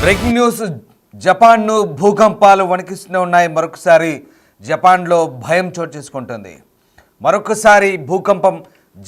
Breaking news. జపాన్ను భూకంపాలు వణికిస్తూనే ఉన్నాయి. మరొకసారి జపాన్లో భయం చోటు చేసుకుంటుంది. మరొకసారి భూకంపం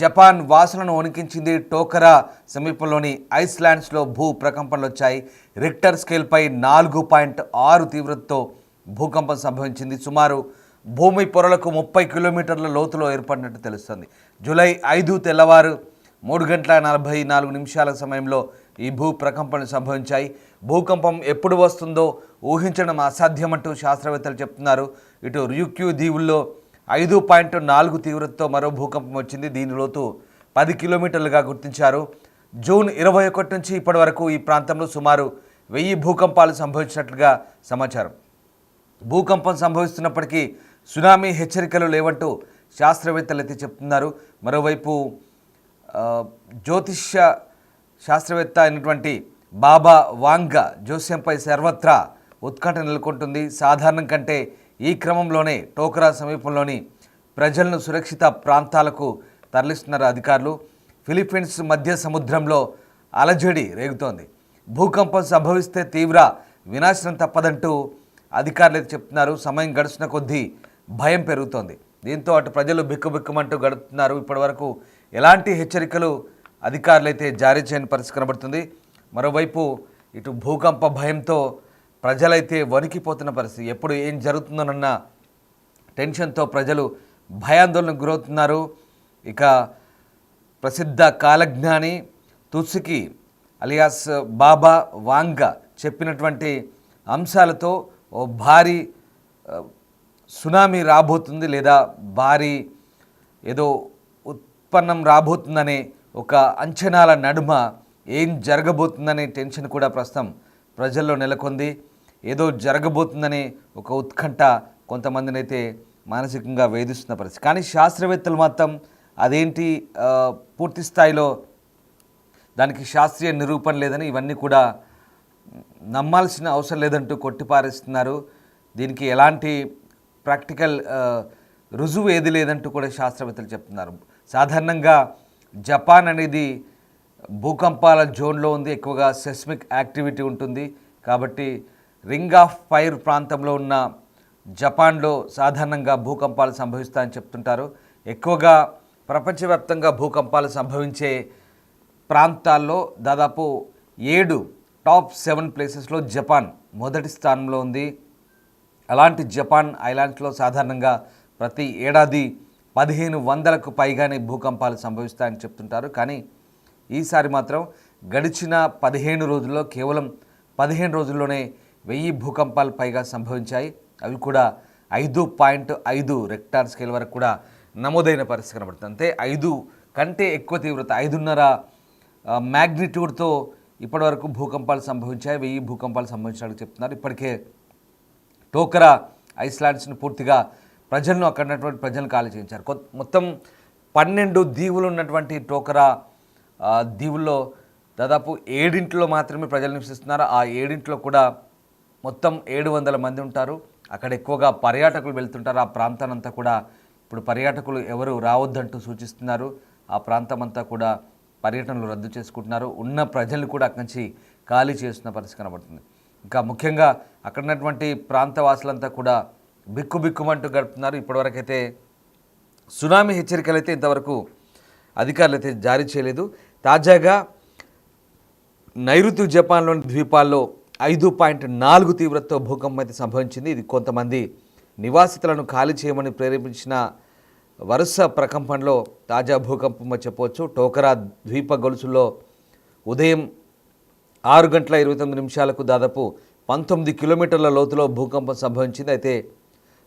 జపాన్ వాసులను వణికించింది. టోకరా సమీపంలోని ఐస్లాండ్స్లో భూ ప్రకంపనలు వచ్చాయి. రిక్టర్ స్కేల్పై 4.6 తీవ్రతతో భూకంపం సంభవించింది. సుమారు భూమి పొరలకు 30 కిలోమీటర్ల లోతులో ఏర్పడినట్టు తెలుస్తుంది. జూలై 5 తెల్లవారు 3:44 సమయంలో ఈ భూ ప్రకంపనలు సంభవించాయి. భూకంపం ఎప్పుడు వస్తుందో ఊహించడం అసాధ్యమంటూ శాస్త్రవేత్తలు చెప్తున్నారు. ఇటు ర్యూక్యూ దీవుల్లో 5.4 తీవ్రతతో మరో భూకంపం వచ్చింది. దీని లోతు 10 కిలోమీటర్లుగా గుర్తించారు. జూన్ 21 నుంచి ఇప్పటి వరకు ఈ ప్రాంతంలో సుమారు 1000 భూకంపాలు సంభవించినట్లుగా సమాచారం. భూకంపం సంభవిస్తున్నప్పటికీ సునామీ హెచ్చరికలు లేవంటూ శాస్త్రవేత్తలు అయితే చెప్తున్నారు. మరోవైపు జ్యోతిష్య శాస్త్రవేత్త అయినటువంటి బాబా వాంగ్ జోస్యంపై సర్వత్రా ఉత్కంఠ నెలకొంటుంది. సాధారణం కంటే ఈ క్రమంలోనే టోకరా సమీపంలోని ప్రజలను సురక్షిత ప్రాంతాలకు తరలిస్తున్నారు అధికారులు. ఫిలిప్పీన్స్ మధ్య సముద్రంలో అలజడి రేగుతోంది. భూకంపం సంభవిస్తే తీవ్ర వినాశనం తప్పదంటూ అధికారులు అయితే చెప్తున్నారు. సమయం గడుస్తున్న కొద్దీ భయం పెరుగుతోంది. దీంతో అటు ప్రజలు బిక్కుబిక్కుమంటూ గడుపుతున్నారు. ఇప్పటివరకు ఎలాంటి హెచ్చరికలు అధికారులు అయితే జారీ చేయని పరిస్థితి కనబడుతుంది. మరోవైపు ఇటు భూకంప భయంతో ప్రజలైతే వణికిపోతున్న పరిస్థితి. ఎప్పుడు ఏం జరుగుతుందోనన్న టెన్షన్తో ప్రజలు భయాందోళనకు గురవుతున్నారు. ఇక ప్రసిద్ధ కాలజ్ఞాని తుత్సుకి అలియాస్ బాబా వాంగ్ చెప్పినటువంటి అంశాలతో ఓ భారీ సునామీ రాబోతుంది, లేదా భారీ ఏదో ఉత్పన్నం రాబోతుందనే ఒక అంచనాల నడుమ ఏం జరగబోతుందనే టెన్షన్ కూడా ప్రస్తుతం ప్రజల్లో నెలకొంది. ఏదో జరగబోతుందనే ఒక ఉత్కంఠ కొంతమందిని అయితే మానసికంగా వేధిస్తున్న పరిస్థితి. కానీ శాస్త్రవేత్తలు మాత్రం అదేంటి పూర్తి స్థాయిలో దానికి శాస్త్రీయ నిరూపణ లేదని, ఇవన్నీ కూడా నమ్మాల్సిన అవసరం లేదంటూ కొట్టిపారేస్తున్నారు. దీనికి ఎలాంటి ప్రాక్టికల్ రుజువు ఏది లేదంటూ కూడా శాస్త్రవేత్తలు చెప్తున్నారు. సాధారణంగా జపాన్ అనేది భూకంపాల జోన్లో ఉంది. ఎక్కువగా సెస్మిక్ యాక్టివిటీ ఉంటుంది. కాబట్టి రింగ్ ఆఫ్ ఫైర్ ప్రాంతంలో ఉన్న జపాన్లో సాధారణంగా భూకంపాలు సంభవిస్తాయని చెప్తుంటారు. ఎక్కువగా ప్రపంచవ్యాప్తంగా భూకంపాలు సంభవించే ప్రాంతాల్లో దాదాపు 7 టాప్ 7 ప్లేసెస్లో జపాన్ మొదటి స్థానంలో ఉంది. అలాంటి జపాన్ ఐలాండ్స్లో సాధారణంగా ప్రతి ఏడాది 1500కు పైగానే భూకంపాలు సంభవిస్తాయని చెప్తుంటారు. కానీ ఈసారి మాత్రం గడిచిన 15 రోజుల్లో కేవలం 15 రోజుల్లోనే 1000 భూకంపాలు పైగా సంభవించాయి. అవి కూడా 5.5 రెక్టార్ స్కేల్ వరకు కూడా నమోదైన పరిస్థితి కనబడుతుంది. అంతే 5 కంటే ఎక్కువ తీవ్రత 5.5 మ్యాగ్నిట్యూడ్తో ఇప్పటివరకు భూకంపాలు సంభవించాయి. 1000 భూకంపాలు సంభవించినట్టు చెప్తున్నారు. ఇప్పటికే టోకరా ఐస్లాండ్స్ని పూర్తిగా ప్రజలను అక్కడ ఉన్నటువంటి ప్రజలను ఖాళీ చేయించారు. మొత్తం 12 దీవులు ఉన్నటువంటి టోకరా దీవుల్లో దాదాపు 7 మాత్రమే ప్రజలు నివసిస్తున్నారు. ఆ 7 కూడా మొత్తం 700 మంది ఉంటారు. అక్కడ ఎక్కువగా పర్యాటకులు వెళ్తుంటారు. ఆ ప్రాంతానంతా కూడా ఇప్పుడు పర్యాటకులు ఎవరు రావద్దంటూ సూచిస్తున్నారు. ఆ ప్రాంతం అంతా కూడా పర్యటనలు రద్దు చేసుకుంటున్నారు. ఉన్న ప్రజలు కూడా అక్కడి నుంచి ఖాళీ చేస్తున్న పరిస్థితి కనబడుతుంది. ఇంకా ముఖ్యంగా అక్కడ ఉన్నటువంటి ప్రాంతవాసులంతా కూడా బిక్కుబిక్కుమంటూ గడుపుతున్నారు. ఇప్పటివరకైతే సునామీ హెచ్చరికలు అయితే ఇంతవరకు అధికారులు అయితే జారీ చేయలేదు. తాజాగా నైరుతి జపాన్లోని ద్వీపాల్లో 5.4 తీవ్రతతో భూకంపం అయితే సంభవించింది. ఇది కొంతమంది నివాసితులను ఖాళీ చేయమని ప్రేరేపించిన వరుస ప్రకంపనలో తాజా భూకంపం చెప్పవచ్చు. టోకరా ద్వీప గొలుసుల్లో ఉదయం 6:29 దాదాపు 19 కిలోమీటర్ల లోతులో భూకంపం సంభవించింది. అయితే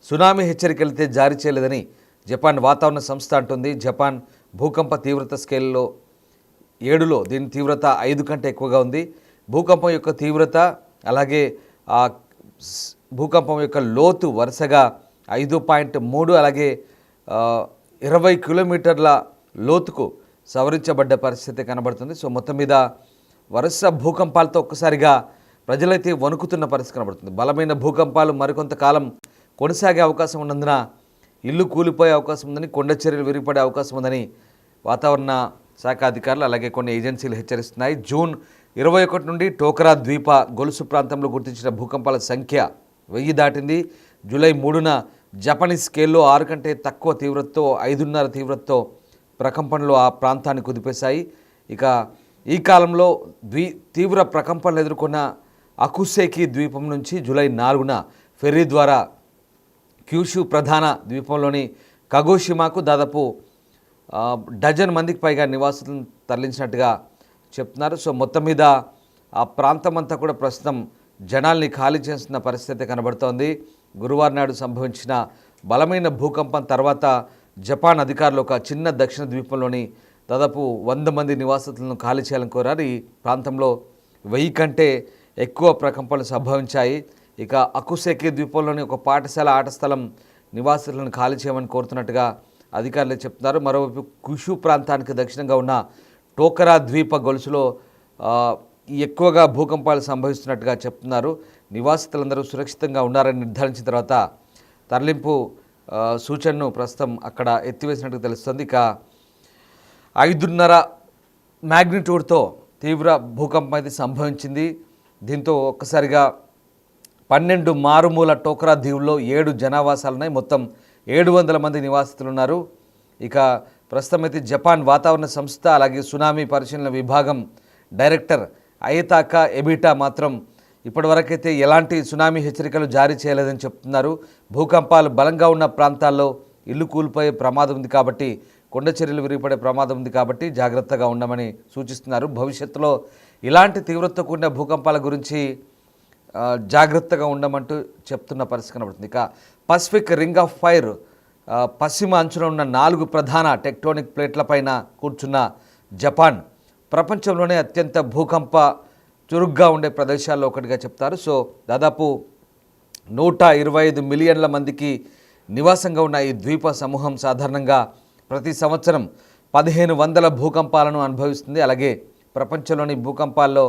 సునామీ హెచ్చరికలు అయితే జారీ చేయలేదని జపాన్ వాతావరణ సంస్థ అంటుంది. జపాన్ భూకంప తీవ్రత స్కేల్లో 7లో దీని తీవ్రత 5 కంటే ఎక్కువగా ఉంది. భూకంపం యొక్క తీవ్రత అలాగే ఆ భూకంపం యొక్క లోతు వరుసగా 5.3 అలాగే 20 కిలోమీటర్ల లోతుకు సవరించబడ్డ పరిస్థితి కనబడుతుంది. సో మొత్తం మీద వరుస భూకంపాలతో ఒక్కసారిగా ప్రజలైతే వణుకుతున్న పరిస్థితి కనబడుతుంది. బలమైన భూకంపాలు మరికొంతకాలం కొనసాగే అవకాశం ఉన్నందున ఇల్లు కూలిపోయే అవకాశం ఉందని, కొండ చర్యలు విరిగిపడే అవకాశం ఉందని వాతావరణ శాఖ అధికారులు అలాగే కొన్ని ఏజెన్సీలు హెచ్చరిస్తున్నాయి. జూన్ 21 నుండి టోకరా ద్వీప గొలుసు ప్రాంతంలో గుర్తించిన భూకంపాల సంఖ్య 1000 దాటింది. జూలై 3న జపనీస్ స్కేల్లో 6 కంటే తక్కువ తీవ్రతతో 5.5 తీవ్రతతో ప్రకంపనలు ఆ ప్రాంతాన్ని కుదిపేశాయి. ఇక ఈ కాలంలో తీవ్ర ప్రకంపనలు ఎదుర్కొన్న అకుసేకి ద్వీపం నుంచి జూలై 4న ఫెర్రీ ద్వారా క్యూషు ప్రధాన ద్వీపంలోని కగోషిమాకు దాదాపు డజన్ మందికి పైగా నివాసులను తరలించినట్టుగా చెప్తున్నారు. సో మొత్తం మీద ఆ ప్రాంతం అంతా కూడా ప్రస్తుతం జనాల్ని ఖాళీ చేస్తున్న పరిస్థితి కనబడుతోంది. గురువారం నాడు సంభవించిన బలమైన భూకంపం తర్వాత జపాన్ అధికారులు ఒక చిన్న దక్షిణ ద్వీపంలోని దాదాపు 100 మంది నివాసితులను ఖాళీ చేయాలని కోరారు. ఈ ప్రాంతంలో 1000 కంటే ఎక్కువ ప్రకంపనలు సంభవించాయి. ఇక అకుసేకి ద్వీపంలోని ఒక పాఠశాల ఆట స్థలం నివాసితులను ఖాళీ చేయమని కోరుతున్నట్టుగా అధికారులు చెప్తున్నారు. మరోవైపు కుషు ప్రాంతానికి దక్షిణంగా ఉన్న టోకరా ద్వీప గొలుసులో ఎక్కువగా భూకంపాలు సంభవిస్తున్నట్టుగా చెప్తున్నారు. నివాసితులందరూ సురక్షితంగా ఉన్నారని నిర్ధారించిన తర్వాత తరలింపు సూచనను ప్రస్తుతం అక్కడ ఎత్తివేసినట్టుగా తెలుస్తుంది. ఇక 5.5 మ్యాగ్నిట్యూడ్తో తీవ్ర భూకంపం అయితే సంభవించింది. దీంతో ఒక్కసారిగా 12 మారుమూల టోకరా దీవుల్లో 7 జనావాసాలున్నాయి. మొత్తం 700 మంది నివాసితులు ఉన్నారు. ఇక ప్రస్తుతం అయితే జపాన్ వాతావరణ సంస్థ అలాగే సునామీ పరిశీలన విభాగం డైరెక్టర్ అయతాకా ఎబిటా మాత్రం ఇప్పటివరకైతే ఎలాంటి సునామీ హెచ్చరికలు జారీ చేయలేదని చెప్తున్నారు. భూకంపాలు బలంగా ఉన్న ప్రాంతాల్లో ఇల్లు కూలిపోయే ప్రమాదం ఉంది కాబట్టి, కొండ చర్యలు విరిగిపడే ప్రమాదం ఉంది కాబట్టి జాగ్రత్తగా ఉండమని సూచిస్తున్నారు. భవిష్యత్తులో ఇలాంటి తీవ్రతతో కూడిన భూకంపాల గురించి జాగ్రత్తగా ఉండమంటూ చెప్తున్న పరిస్థితి కనబడుతుంది. ఇక పసిఫిక్ రింగ్ ఆఫ్ ఫైర్ పశ్చిమ అంచున ఉన్న 4 ప్రధాన టెక్టోనిక్ ప్లేట్లపైన కూర్చున్న జపాన్ ప్రపంచంలోనే అత్యంత భూకంప చురుగ్గా ఉండే ప్రదేశాల్లో ఒకటిగా చెప్తారు. సో దాదాపు 125 మిలియన్ల మందికి నివాసంగా ఉన్న ఈ ద్వీప సమూహం సాధారణంగా ప్రతి సంవత్సరం 1500 భూకంపాలను అనుభవిస్తుంది. అలాగే ప్రపంచంలోని భూకంపాల్లో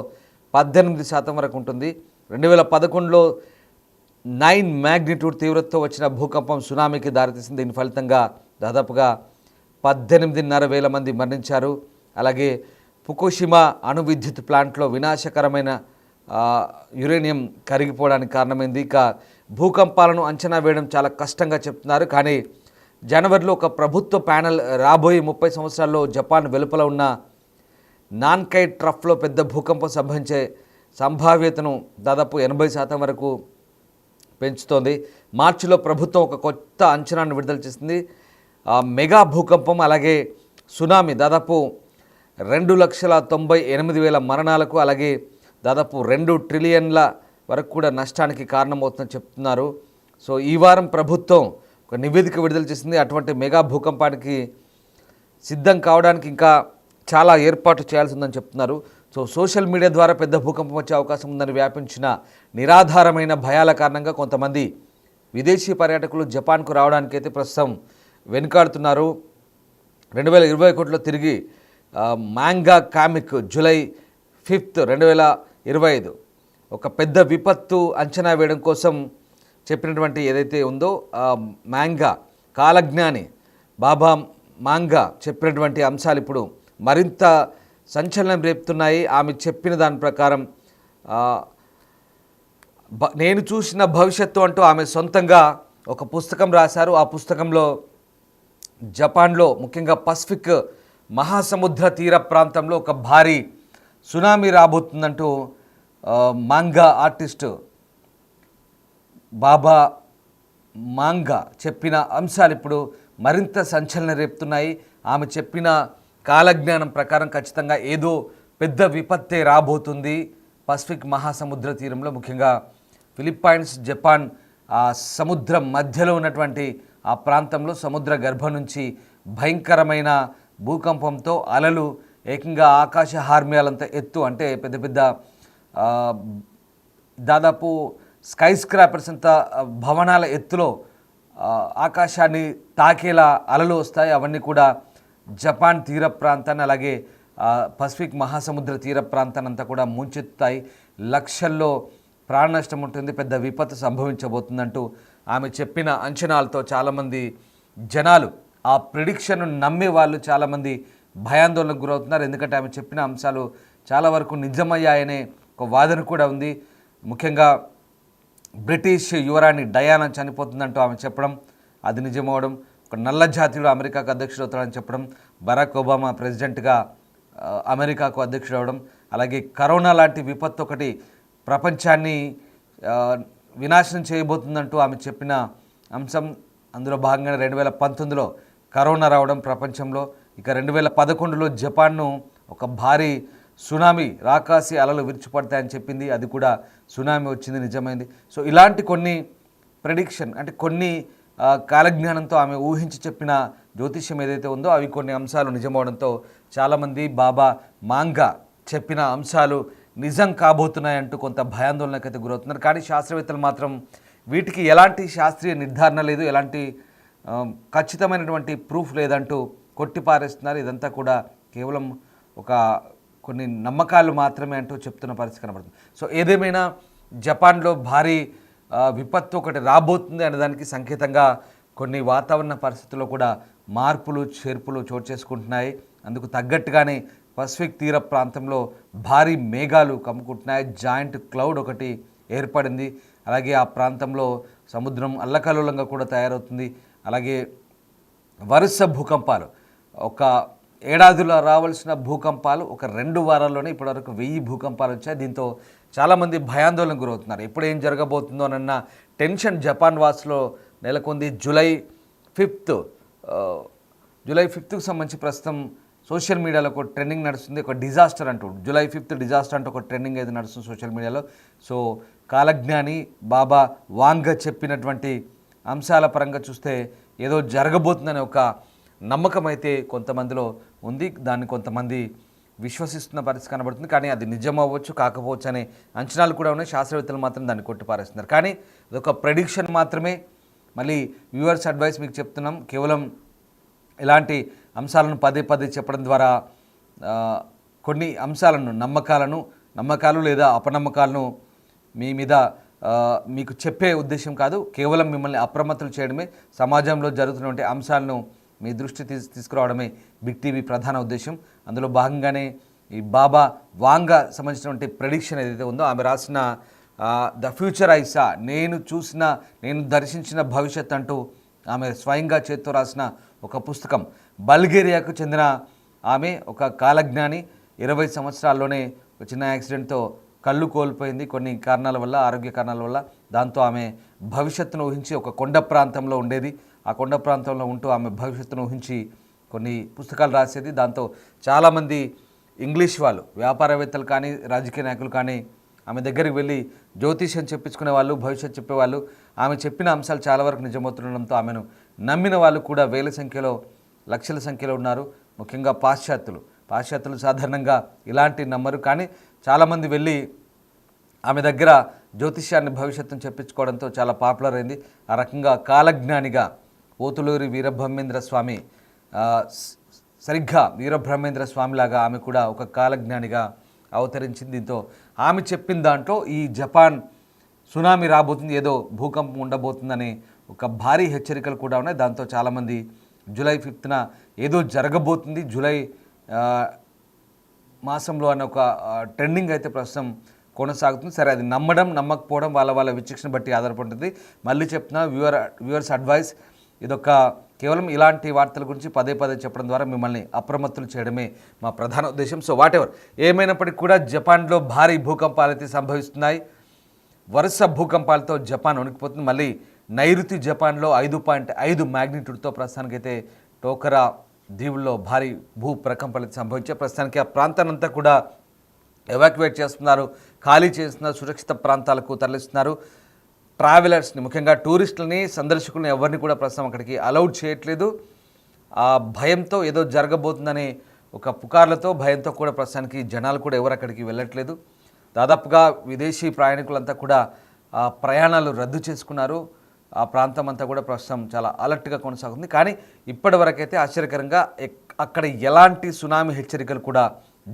18% వరకు ఉంటుంది. 2011లో 9 మ్యాగ్నిట్యూడ్ తీవ్రతతో వచ్చిన భూకంపం సునామీకి దారితీసింది. దీని ఫలితంగా దాదాపుగా 18,500 మంది మరణించారు. అలాగే ఫుకుషిమా అణు విద్యుత్ ప్లాంట్లో వినాశకరమైన యురేనియం కరిగిపోవడానికి కారణమైంది. ఇక భూకంపాలను అంచనా వేయడం చాలా కష్టంగా చెప్తున్నారు. కానీ జనవరిలో ఒక ప్రభుత్వ ప్యానెల్ రాబోయే 30 సంవత్సరాల్లో జపాన్ వెలుపల ఉన్న నాన్కై ట్రఫ్లో పెద్ద భూకంపం సంభవించే సంభావ్యతను దాదాపు 80% వరకు పెంచుతోంది. మార్చిలో ప్రభుత్వం ఒక కొత్త అంచనాను విడుదల చేసింది. మెగా భూకంపం అలాగే సునామీ దాదాపు 2,98,000 మరణాలకు అలాగే దాదాపు 2 ట్రిలియన్ల వరకు కూడా నష్టానికి కారణమవుతుందని చెప్తున్నారు. సో ఈ వారం ప్రభుత్వం ఒక నివేదిక విడుదల చేసింది. అటువంటి మెగా భూకంపానికి సిద్ధం కావడానికి ఇంకా చాలా ఏర్పాటు చేయాల్సి ఉందని చెప్తున్నారు. సో సోషల్ మీడియా ద్వారా పెద్ద భూకంపం వచ్చే అవకాశం ఉందని వ్యాపించిన నిరాధారమైన భయాల కారణంగా కొంతమంది విదేశీ పర్యాటకులు జపాన్కు రావడానికి అయితే ప్రస్తుతం వెనుకాడుతున్నారు. 2021లో తిరిగి మ్యాంగా కామిక్ జూలై 5, 2025 ఒక పెద్ద విపత్తు అంచనా వేయడం కోసం చెప్పినటువంటి ఏదైతే ఉందో మ్యాంగా కాలజ్ఞాని బాబా మాంగా చెప్పినటువంటి అంశాలు ఇప్పుడు మరింత సంచలనం రేపుతున్నాయి. ఆమె చెప్పిన దాని ప్రకారం నేను చూసిన భవిష్యత్తు అంటూ ఆమె సొంతంగా ఒక పుస్తకం రాశారు. ఆ పుస్తకంలో జపాన్లో ముఖ్యంగా పసిఫిక్ మహాసముద్ర తీర ప్రాంతంలో ఒక భారీ సునామీ రాబోతుందంటూ మాంగా ఆర్టిస్టు బాబా మాంగా చెప్పిన అంశాలు ఇప్పుడు మరింత సంచలనం రేపుతున్నాయి. ఆమె చెప్పిన కాలజ్ఞానం ప్రకారం ఖచ్చితంగా ఏదో పెద్ద విపత్తే రాబోతుంది పసిఫిక్ మహాసముద్ర తీరంలో, ముఖ్యంగా ఫిలిప్పైన్స్ జపాన్ ఆ సముద్రం మధ్యలో ఉన్నటువంటి ఆ ప్రాంతంలో సముద్ర గర్భం నుంచి భయంకరమైన భూకంపంతో అలలు ఏకంగా ఆకాశ హార్మ్యాలంత ఎత్తు, అంటే పెద్ద పెద్ద దాదాపు స్కై స్క్రాపర్స్ అంత భవనాల ఎత్తులో ఆకాశాన్ని తాకేలా అలలు వస్తాయి. అవన్నీ కూడా జపాన్ తీర ప్రాంతాన్ని అలాగే పసిఫిక్ మహాసముద్ర తీర ప్రాంతాన్ని అంతా కూడా ముంచెత్తుతాయి. లక్షల్లో ప్రాణ నష్టం ఉంటుంది, పెద్ద విపత్తు సంభవించబోతుందంటూ ఆమె చెప్పిన అంచనాలతో చాలామంది జనాలు ఆ ప్రిడిక్షన్ను నమ్మే వాళ్ళు చాలామంది భయాందోళనకు గురవుతున్నారు. ఎందుకంటే ఆమె చెప్పిన అంశాలు చాలా వరకు నిజమయ్యాయనే ఒక వాదన కూడా ఉంది. ముఖ్యంగా బ్రిటిష్ యువరాణి డయానా చనిపోతుందంటూ ఆమె చెప్పడం, అది నిజమవడం, ఒక నల్ల జాతీయుడు అమెరికాకు అధ్యక్షుడు అవుతాడని చెప్పడం, బరాక్ ఒబామా ప్రెసిడెంట్గా అమెరికాకు అధ్యక్షుడు అవడం, అలాగే కరోనా లాంటి విపత్తు ఒకటి ప్రపంచాన్ని వినాశనం చేయబోతుందంటూ ఆమె చెప్పిన అంశం. అందులో భాగంగానే 2019లో కరోనా రావడం ప్రపంచంలో, ఇక 2011లో జపాన్ను ఒక భారీ సునామీ రాకాసి అలలు విరుచుపడతాయని చెప్పింది, అది కూడా సునామీ వచ్చింది, నిజమైంది. సో ఇలాంటి కొన్ని ప్రెడిక్షన్ అంటే కొన్ని కాలజ్ఞానంతో ఆమె ఊహించి చెప్పిన జ్యోతిష్యం ఏదైతే ఉందో అవి కొన్ని అంశాలు నిజమవడంతో చాలామంది బాబా వాంగా చెప్పిన అంశాలు నిజం కాబోతున్నాయంటూ కొంత భయాందోళనకైతే గురవుతున్నారు. కానీ శాస్త్రవేత్తలు మాత్రం వీటికి ఎలాంటి శాస్త్రీయ నిర్ధారణ లేదు, ఎలాంటి ఖచ్చితమైనటువంటి ప్రూఫ్ లేదంటూ కొట్టిపారేస్తున్నారు. ఇదంతా కూడా కేవలం ఒక కొన్ని నమ్మకాలు మాత్రమే అంటూ చెప్తున్న పరిస్థితి కనబడుతుంది. సో ఏదేమైనా జపాన్లో భారీ విపత్తు ఒకటి రాబోతుంది అనేదానికి సంకేతంగా కొన్ని వాతావరణ పరిస్థితుల్లో కూడా మార్పులు చేర్పులు చోటు చేసుకుంటున్నాయి. అందుకు తగ్గట్టుగానే పసిఫిక్ తీర ప్రాంతంలో భారీ మేఘాలు కమ్ముకుంటున్నాయి. జాయింట్ క్లౌడ్ ఒకటి ఏర్పడింది. అలాగే ఆ ప్రాంతంలో సముద్రం అల్లకల్లోలంగా కూడా తయారవుతుంది. అలాగే వరుస భూకంపాలు, ఒక ఏడాదిలో రావాల్సిన భూకంపాలు ఒక 2 వారాల్లోనే ఇప్పటివరకు 1000 భూకంపాలు వచ్చాయి. దీంతో చాలామంది భయాందోళనకు గురవుతున్నారు. ఎప్పుడు ఏం జరగబోతుందో అన్న టెన్షన్ జపాన్ వాసులో నెలకొంది. జూలై 5కు సంబంధించి ప్రస్తుతం సోషల్ మీడియాలో ఒక ట్రెండింగ్ నడుస్తుంది. ఒక డిజాస్టర్ అంటూ జూలై 5 డిజాస్టర్ అంటూ ఒక ట్రెండింగ్ అయితే నడుస్తుంది సోషల్ మీడియాలో. సో కాలజ్ఞాని బాబా వాంగ చెప్పినటువంటి అంశాల పరంగా చూస్తే ఏదో జరగబోతుందనే ఒక నమ్మకం అయితే కొంతమందిలో ఉంది. దాన్ని కొంతమంది విశ్వసిస్తున్న పరిస్థితి కనబడుతుంది. కానీ అది నిజం అవ్వచ్చు కాకపోవచ్చు అనే అంచనాలు కూడా ఉన్నాయి. శాస్త్రవేత్తలు మాత్రం దాన్ని కొట్టిపారేస్తున్నారు. కానీ అదొక ప్రెడిక్షన్ మాత్రమే. మళ్ళీ వ్యూవర్స్ అడ్వైస్ మీకు చెప్తున్నాం, కేవలం ఇలాంటి అంశాలను పదే చెప్పడం ద్వారా కొన్ని అంశాలను నమ్మకాలు లేదా అపనమ్మకాలను మీ మీద మీకు చెప్పే ఉద్దేశం కాదు. కేవలం మిమ్మల్ని అప్రమత్తులు చేయడమే, సమాజంలో జరుగుతున్నటువంటి అంశాలను మీ దృష్టి తీసుకురావడమే బిగ్ టీవీ ప్రధాన ఉద్దేశం. అందులో భాగంగానే ఈ బాబా వాంగ సంబంధించినటువంటి ప్రెడిక్షన్ ఏదైతే ఉందో ఆమె రాసిన ద ఫ్యూచర్ ఐ సా, నేను దర్శించిన భవిష్యత్ అంటూ ఆమె స్వయంగా చేత్తో రాసిన ఒక పుస్తకం. బల్గేరియాకు చెందిన ఆమె ఒక కాలజ్ఞాని. 20 సంవత్సరాల్లోనే ఒక చిన్న యాక్సిడెంట్తో కళ్ళు కోల్పోయింది కొన్ని కారణాల వల్ల, ఆరోగ్య కారణాల వల్ల. దాంతో ఆమె భవిష్యత్తును ఊహించి ఒక కొండ ప్రాంతంలో ఉండేది. ఆ కొండ ప్రాంతంలో ఉంటూ ఆమె భవిష్యత్తును ఊహించి కొన్ని పుస్తకాలు రాసేది. దాంతో చాలామంది ఇంగ్లీష్ వాళ్ళు, వ్యాపారవేత్తలు కానీ రాజకీయ నాయకులు కానీ ఆమె దగ్గరికి వెళ్ళి జ్యోతిష్యం చెప్పించుకునే వాళ్ళు, భవిష్యత్తు చెప్పేవాళ్ళు. ఆమె చెప్పిన అంశాలు చాలా వరకు నిజమవుతుండడంతో ఆమెను నమ్మిన వాళ్ళు కూడా వేల సంఖ్యలో, లక్షల సంఖ్యలో ఉన్నారు. ముఖ్యంగా పాశ్చాత్యులు సాధారణంగా ఇలాంటి నమ్మరు. కానీ చాలామంది వెళ్ళి ఆమె దగ్గర జ్యోతిష్యాన్ని, భవిష్యత్తును చెప్పించుకోవడంతో చాలా పాపులర్ అయింది. ఆ రకంగా కాలజ్ఞానిగా పోతులూరి వీరబ్రహ్మేంద్ర స్వామి, సరిగ్గా వీరబ్రహ్మేంద్ర స్వామిలాగా ఆమె కూడా ఒక కాలజ్ఞానిగా అవతరించింది. దీంతో ఆమె చెప్పిన దాంట్లో ఈ జపాన్ సునామీ రాబోతుంది, ఏదో భూకంపం ఉండబోతుందనే ఒక భారీ హెచ్చరికలు కూడా ఉన్నాయి. దాంతో చాలామంది జూలై 5న ఏదో జరగబోతుంది జూలై మాసంలో అనే ఒక ట్రెండింగ్ అయితే ప్రస్తుతం కొనసాగుతుంది. సరే, అది నమ్మకపోవడం వాళ్ళ విచక్షణ బట్టి ఆధారపడుతుంది. మళ్ళీ చెప్తున్నా, వ్యూవర్స్ అడ్వైస్, ఇదొక కేవలం ఇలాంటి వార్తల గురించి పదే చెప్పడం ద్వారా మిమ్మల్ని అప్రమత్తులు చేయడమే మా ప్రధాన ఉద్దేశం. సో వాటెవర్ ఏమైనప్పటికీ కూడా జపాన్లో భారీ భూకంపాలు అయితే సంభవిస్తున్నాయి. వరుస భూకంపాలతో జపాన్ వణికిపోతుంది. మళ్ళీ నైరుతి జపాన్లో 5.5 మ్యాగ్నిట్యూడ్తో ప్రస్తుతానికైతే టోకరా దీవుల్లో భారీ భూ ప్రకంపాలు సంభవించాయి. ప్రస్తుతానికి ఆ ప్రాంతాన్నంతా కూడా ఎవాక్యువేట్ చేస్తున్నారు, ఖాళీ చేస్తున్నారు, సురక్షిత ప్రాంతాలకు తరలిస్తున్నారు. ట్రావెలర్స్ని, ముఖ్యంగా టూరిస్టులని, సందర్శకులను ఎవరిని కూడా ప్రస్తుతం అక్కడికి అలౌడ్ చేయట్లేదు. ఆ భయంతో, ఏదో జరగబోతుందనే ఒక పుకార్లతో, భయంతో కూడా ప్రస్తుతానికి జనాలు కూడా ఎవరు అక్కడికి వెళ్ళట్లేదు. దాదాపుగా విదేశీ ప్రయాణికులంతా కూడా ప్రయాణాలు రద్దు చేసుకున్నారు. ఆ ప్రాంతం అంతా కూడా ప్రస్తుతం చాలా అలర్ట్గా కొనసాగుతుంది. కానీ ఇప్పటివరకైతే ఆశ్చర్యకరంగా అక్కడ ఎలాంటి సునామీ హెచ్చరికలు కూడా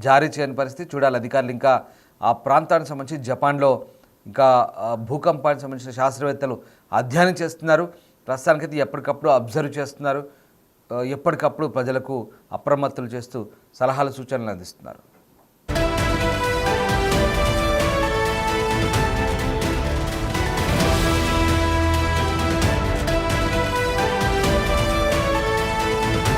జారీ చేయని పరిస్థితి. చూడాలి, అధికారులు ఇంకా ఆ ప్రాంతానికి సంబంధించి జపాన్లో ఇంకా భూకంపానికి సంబంధించిన శాస్త్రవేత్తలు అధ్యయనం చేస్తున్నారు. ప్రస్తుతానికైతే ఎప్పటికప్పుడు అబ్జర్వ్ చేస్తున్నారు, ఎప్పటికప్పుడు ప్రజలకు అప్రమత్తులు చేస్తూ సలహాలు సూచనలు అందిస్తున్నారు.